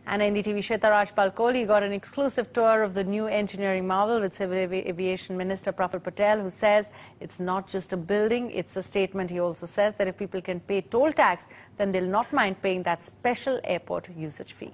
And NDTV Shweta Rajpal Kohli got an exclusive tour of the new engineering marvel with Civil Aviation Minister Praful Patel, who says it's not just a building, it's a statement. He also says that if people can pay toll tax, then they'll not mind paying that special airport usage fee.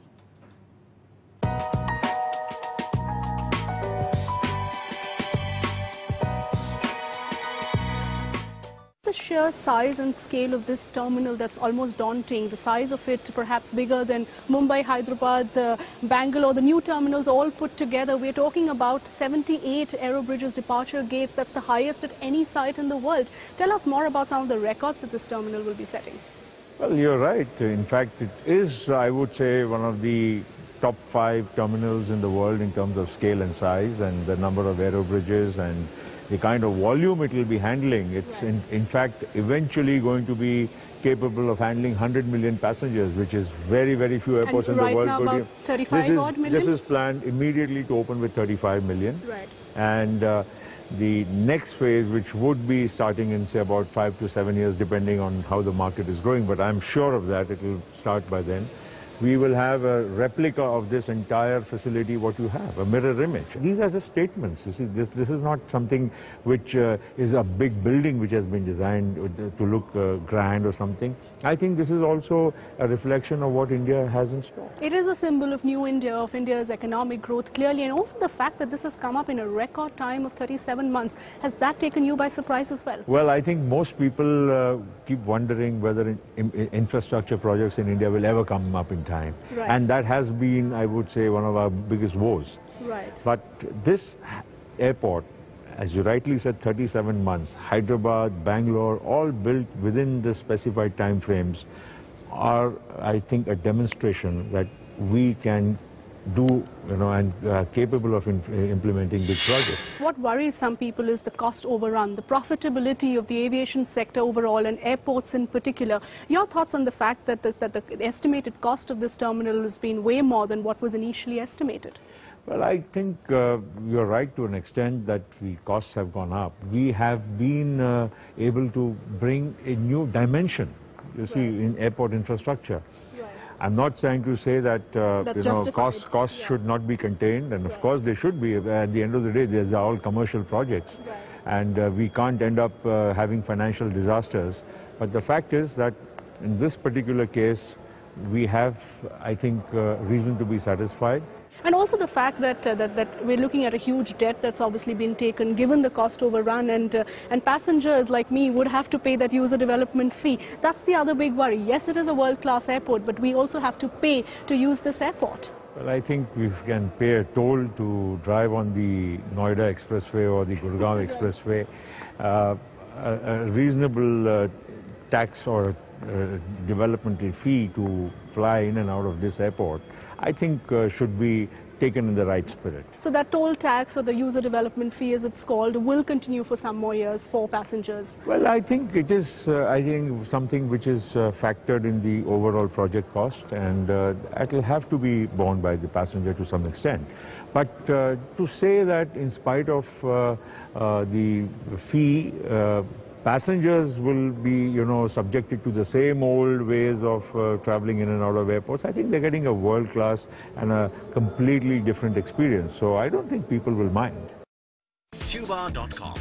The sheer size and scale of this terminal that's almost daunting. The size of it perhaps bigger than Mumbai, Hyderabad, Bangalore, the new terminals all put together. We're talking about 78 aerobridges departure gates. That's the highest at any site in the world. Tell us more about some of the records that this terminal will be setting. Well, you're right. In fact, it is, I would say, one of the top 5 terminals in the world in terms of scale and size and the number of aerobridges and the kind of volume it will be handling. It's in fact eventually going to be capable of handling 100 million passengers, which is very, very few airports in the world. Right now about 35 odd million? This is planned immediately to open with 35 million. Right. And the next phase, which would be starting in, say, about 5 to 7 years, depending on how the market is growing, but I'm sure of that, it will start by then. We will have a replica of this entire facility, what you have, a mirror image. These are just statements. You see, this is not something which is a big building which has been designed to look grand or something. I think this is also a reflection of what India has in store. It is a symbol of new India, of India's economic growth, clearly, and also the fact that this has come up in a record time of 37 months. Has that taken you by surprise as well? Well, I think most people keep wondering whether infrastructure projects in India will ever come up in time. Right. And that has been, I would say, one of our biggest woes. Right. But this airport, as you rightly said, 37 months, Hyderabad, Bangalore, all built within the specified time frames, are, I think, a demonstration that we can do, and capable of implementing big projects. What worries some people is the cost overrun, the profitability of the aviation sector overall and airports in particular. Your thoughts on the fact that the estimated cost of this terminal has been way more than what was initially estimated? Well, I think you're right to an extent that the costs have gone up. We have been able to bring a new dimension, you see, in airport infrastructure. I'm not trying to say that costs should not be contained, and of course they should be. At the end of the day, these are all commercial projects, and we can't end up having financial disasters. But the fact is that in this particular case, we have, I think, reason to be satisfied. And also the fact that we're looking at a huge debt that's obviously been taken, given the cost overrun, and passengers like me would have to pay that user development fee. That's the other big worry. Yes, it is a world-class airport, but we also have to pay to use this airport. Well, I think we can pay a toll to drive on the Noida Expressway or the Gurgaon Expressway. A reasonable tax or developmental fee to fly in and out of this airport, I think should be taken in the right spirit. So that toll tax, or the user development fee as it's called, will continue for some more years for passengers? Well, I think it is something which is factored in the overall project cost, and it will have to be borne by the passenger to some extent. But to say that in spite of the fee, passengers will be, subjected to the same old ways of traveling in and out of airports, I think they're getting a world-class and a completely different experience. So I don't think people will mind. Tuba.com